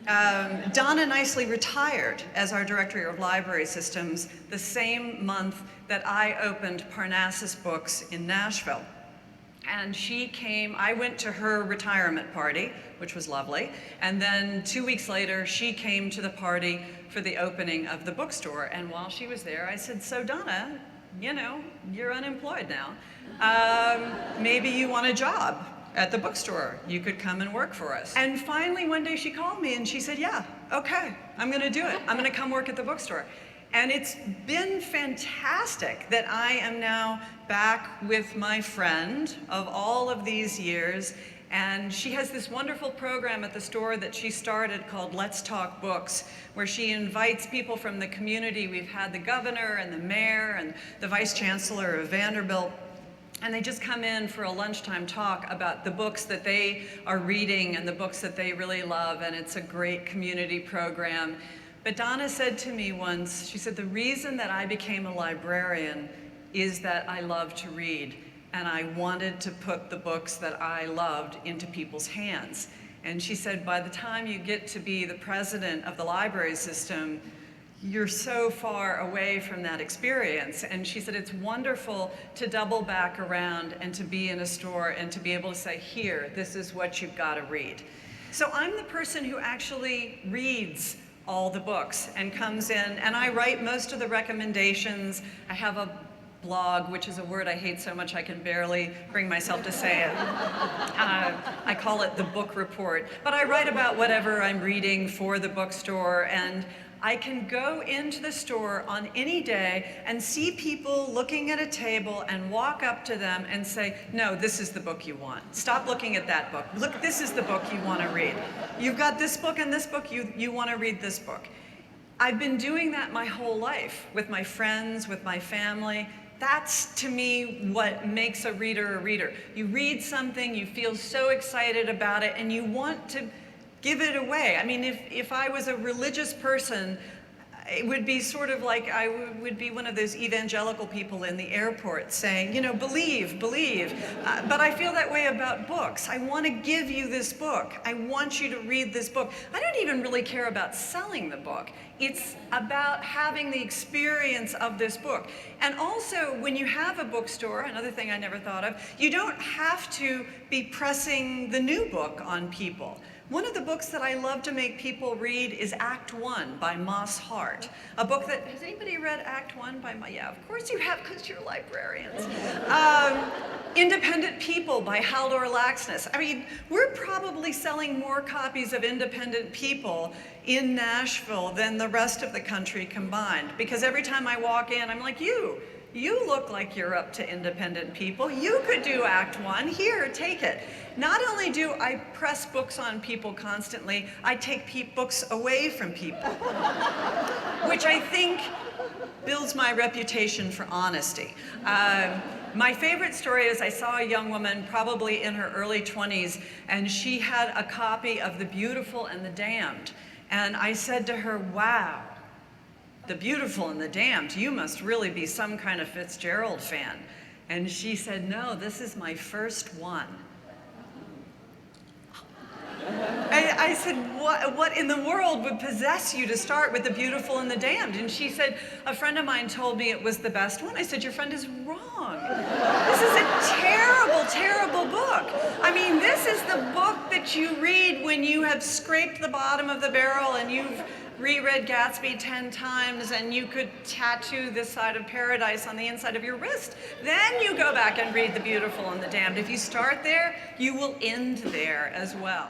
Donna nicely retired as our Director of Library Systems the same month that I opened Parnassus Books in Nashville. And she came, I went to her retirement party, which was lovely, and then 2 weeks later, she came to the party for the opening of the bookstore. And while she was there, I said, so Donna, you know, you're unemployed now. Maybe you want a job at the bookstore. You could come and work for us. And finally, one day she called me and she said, yeah, okay, I'm gonna do it. I'm gonna come work at the bookstore. And it's been fantastic that I am now back with my friend of all of these years, and she has this wonderful program at the store that she started called Let's Talk Books, where she invites people from the community. We've had the governor and the mayor and the vice chancellor of Vanderbilt, and they just come in for a lunchtime talk about the books that they are reading and the books that they really love, and it's a great community program. But Donna said to me once, she said, the reason that I became a librarian is that I love to read, and I wanted to put the books that I loved into people's hands. And she said, by the time you get to be the president of the library system, you're so far away from that experience. And she said, it's wonderful to double back around and to be in a store and to be able to say, here, this is what you've got to read. So I'm the person who actually reads all the books and comes in, and I write most of the recommendations. I have a blog, which is a word I hate so much I can barely bring myself to say it. I call it the book report. But I write about whatever I'm reading for the bookstore, and I can go into the store on any day and see people looking at a table and walk up to them and say, no, this is the book you want. Stop looking at that book. Look, this is the book you want to read. You've got this book and this book, you want to read this book. I've been doing that my whole life with my friends, with my family. That's, to me, what makes a reader a reader. You read something, you feel so excited about it, and you want to give it away. I mean, if I was a religious person, it would be sort of like I would be one of those evangelical people in the airport saying, you know, believe, believe. But I feel that way about books. I want to give you this book. I want you to read this book. I don't even really care about selling the book. It's about having the experience of this book. And also, when you have a bookstore, another thing I never thought of, you don't have to be pressing the new book on people. One of the books that I love to make people read is Act One by Moss Hart. A book that, has anybody read Act One by, yeah, of course you have, because you're librarians. Independent People by Haldor Laxness. I mean, we're probably selling more copies of Independent People in Nashville than the rest of the country combined, because every time I walk in, I'm like, you look like you're up to Independent People. You could do Act One. Here, take it. Not only do I press books on people constantly, I take books away from people, which I think builds my reputation for honesty. My favorite story is I saw a young woman, probably in her early 20s, and she had a copy of The Beautiful and the Damned. And I said to her, wow, The Beautiful and the Damned, you must really be some kind of Fitzgerald fan. And she said, no, this is my first one. I said, what in the world would possess you to start with The Beautiful and the Damned? And she said, a friend of mine told me it was the best one. I said, your friend is wrong. This is a terrible, terrible book. I mean, this is the book that you read when you have scraped the bottom of the barrel and you've reread Gatsby 10 times and you could tattoo this side of paradise on the inside of your wrist. Then you go back and read The Beautiful and the Damned. If you start there, you will end there as well.